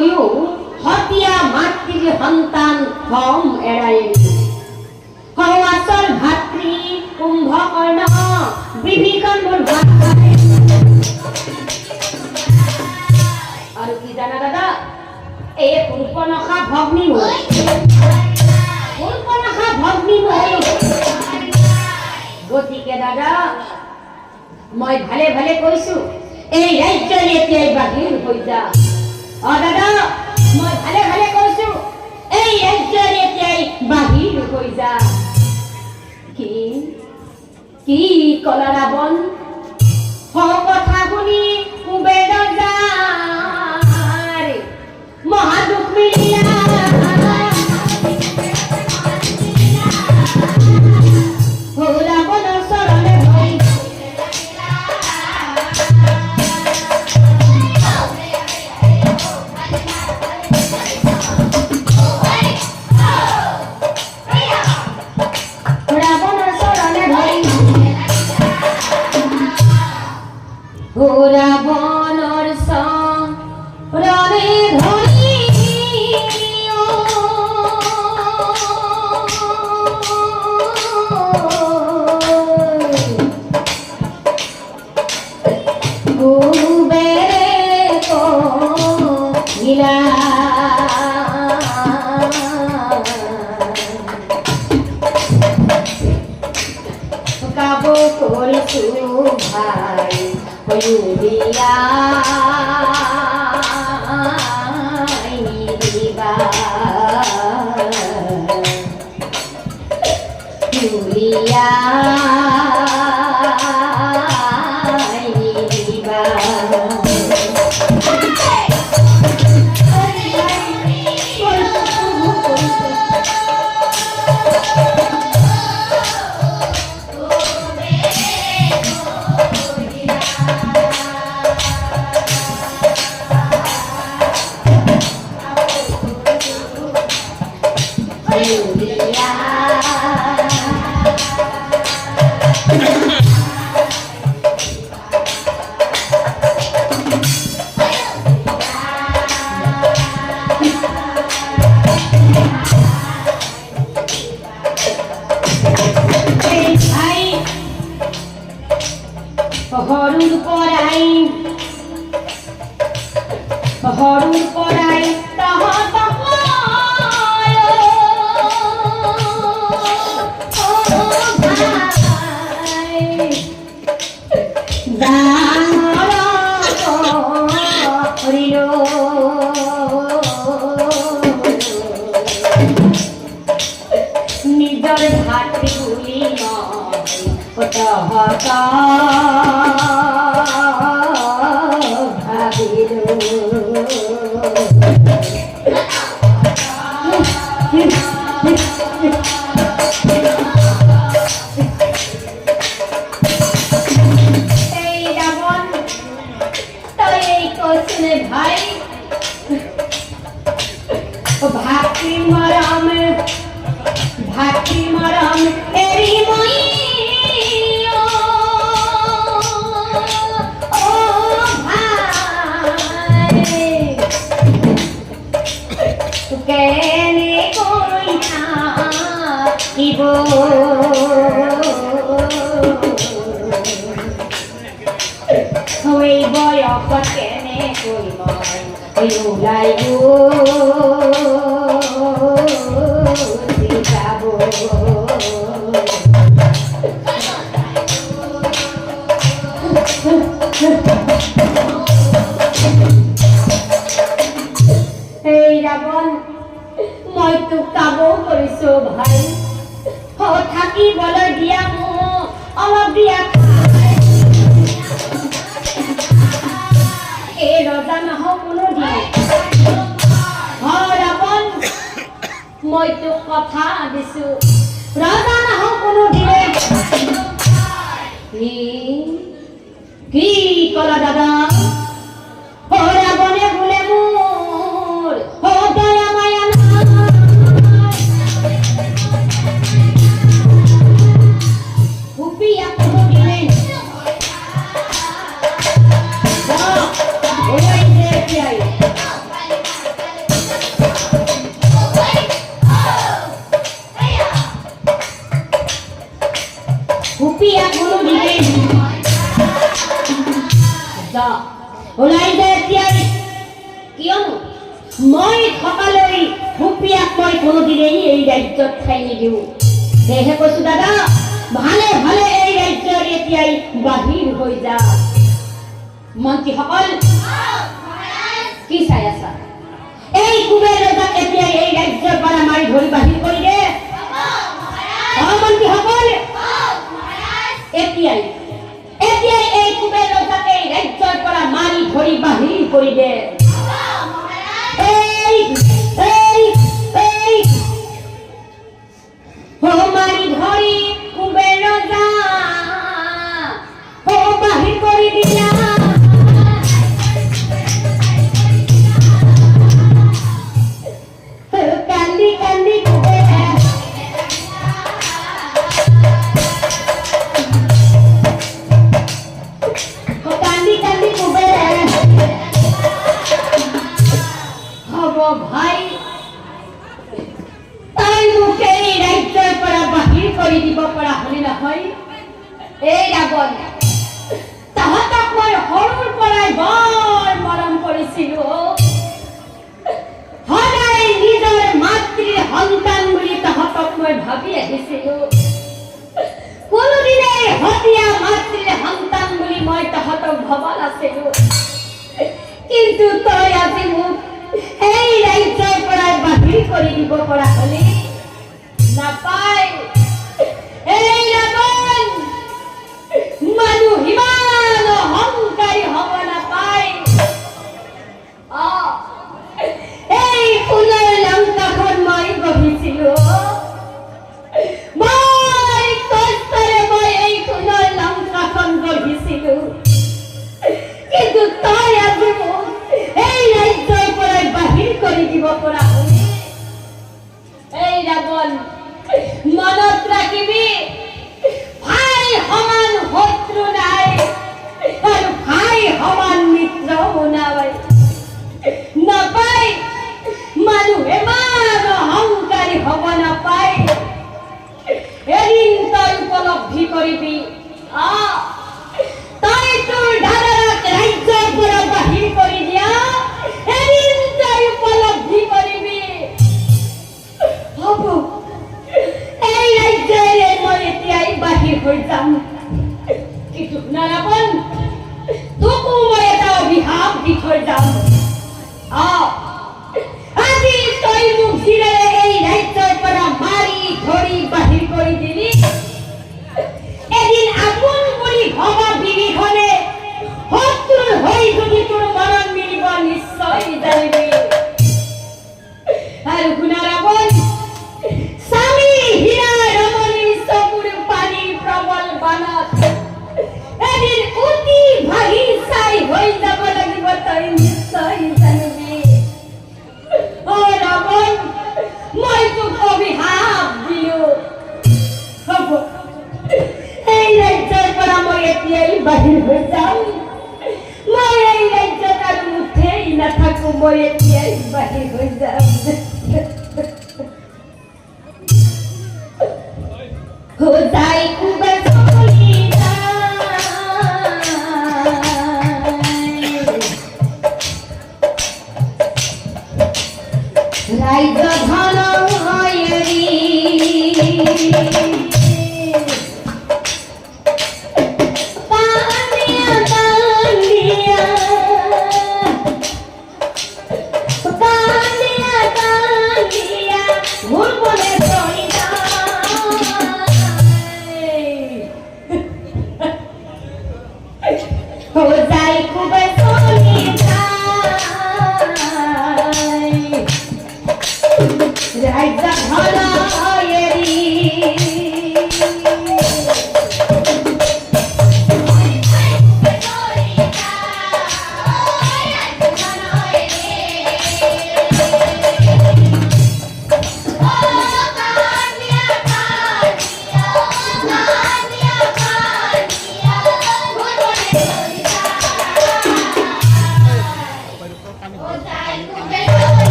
হইও হতিয়া মাতৃ সন্তান হম এড়ায়েনি হওয়াচল ভাতৃ কুম্ভকৰ্ণ বিভীষণ মোৰ ভাত খায় আৰু কি জানা দাদা এই সূৰ্পনখা ভগ্নী মোৰ সূৰ্পনখা ভগ্নী মোৰ গতিকে দাদা মই ভালে ভালে কৈছো এই ৰাজ্যৰ এতিয়াই বাহিৰ হৈ যা দাদা মই ভালে ভালে কৈছো এই ৰাজ্যৰ এতিয়াই বাহিৰ হৈ যা কি কলা ৰাৱণ কথা শুনি কুবেৰ ৰজাৰ মহাদুখ মিলিয়া ৰাৱণৰ চৰণে ভৰি রাবণর রণে ধরি কুবেরে কহিলা কাব করছু ভাই Julia Julia হরুর পরাই তহত নিজর ভাতৃ গুলি তহত ভাই ভাতৃ মরম এরি মই কেনে কইনা ইব হই বয়স কেনে কই মই ওলাই যাব এই রাবণ মই তোক কাবও কৰিছো ভাই থাকিবলৈ দিয়া মোক অলপ দিয়া এই ৰজা নহওক কোনো দিন ৰাৱণ মই তোক কথা দিছো ৰজা নহওক কোনো দিনে কি কলা দাদা রাবণে ভুলে মোর দয়া মায়া হুপিয়া কোনো দিনে ওই দেখি মই কোনোদিনেই এই ৰাজ্যত ঠাই নিদিওঁ সেয়েহে কৈছো দাদা ভালে ভালে এই ৰাজ্যৰ এতিয়াই বাহিৰ হৈ যা মন্ত্ৰীসকল কি চাই আছা এই কুবেৰ ৰজাক এতিয়াই এই ৰাজ্যৰ পৰা মাৰি ধৰি বাহিৰ কৰি দে মন্ত্ৰীসকল এতিয়াই এতিয়াই এই কুবেৰ ৰজাক এই ৰাজ্যৰ পৰা মাৰি ধৰি বাহিৰ কৰি দে মাৰি ধৰি কুবেৰ ৰজা বাহিৰ কৰি দিলা কান্দি কান্দি কুবেৰ কান্দি কান্দি কুবেৰ হব ভাই তাই মোক এই ৰাজ্যৰ পৰা বাহিৰ কৰি দিব পৰা হলে নহয় এই ৰাৱণ তাহাঁতক মই সৰুৰ পৰাই বৰ মৰম কৰিছিলো সদায় নিজৰ মাতৃৰ সন্তান বুলি তাহাঁতক মই ভাবি আহিছিলো কোনোদিনে হতীয়া মাতৃৰ সন্তান বুলি মই তাহাঁতক ভবা নাছিলো কিন্তু তই আজি মোক এই ৰাজ্যৰ পৰা বাহিৰ কৰি দিব পৰা হলি নাপায় এই ৰাৱণ মানুহ ইমান অহংকাৰী হ'ব নাপায় এই সোণৰ লংকাখন মই গঢ়িছিলো মই কষ্টৰে মই এই সোণৰ লংকাখন গঢ়িছিলো কিন্তু তই আজি মোক এই ৰাজ্যৰ পৰা বাহিৰ কৰি দিব পৰা হলি এই ৰাৱণ মনত ৰাখিবি ভাই সমান শত্ৰু নাই আৰু ভাই সমান মিত্ৰও নাই নাপায় মানুহ ইমান অহংকাৰী হ'ব নাপায় এদিন তই উপলব্ধি কৰিবি তই তোৰ দাদাক ৰাজ্যৰ পৰা বাহিৰ কৰি দিয়া এদিন তই উপলব্ধি কৰিবি হ'ব এই ৰাজ্যৰে মই এতিয়াই বাহিৰ হৈ যাম কিন্তু ৰাৱণ তোকো মই এটা অভিশাপ দি থৈ যাম আজি তই মোক যিদৰে এই ৰাজ্যৰ পৰা মাৰি ধৰি বাহিৰ কৰি দিলি এদিন আপোন বুলি ভবা বিৰিখনে শত্ৰুৰ হৈ যদি তোৰ মৰণ মিলিব নিশ্চয় জানিবি আৰু শুনা ৰাৱণ স্বামী হীৰা ৰমণীৰ চকুৰ পানী প্ৰবল বানত এদিন উটি ভাগি চাই হৈ যাব লাগিব তই নিশ্চয় জানিবি ৰাৱণ মই তোক অভিশাপ দিলো হ'ব এই ৰাজ্যৰ পৰা মই এতিয়াই বাহিৰ হৈ যাম মই এই ৰাজ্যত আৰু মুঠেই নাথাকো মই এতিয়াই বাহিৰ হৈ যাম যাই কুবেৰ চলি ৰাজ্য ধন এৰি কান্দিয়া কান্দিয়া কান্দিয়া কান্দিয়া ঘূৰ্বলে চলি যাই কুবেৰ চলি ৰাজ্য ধন এৰি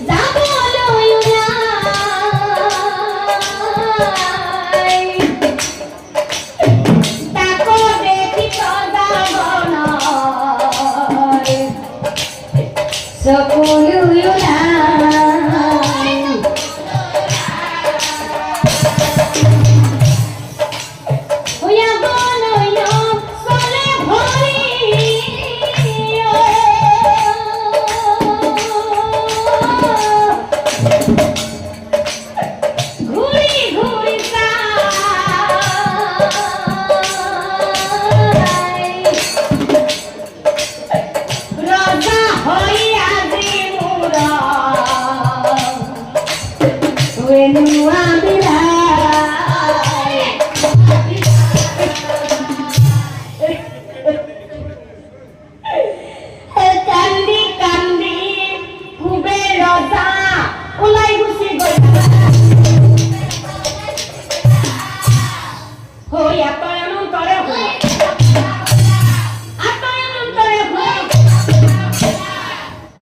যাব সকল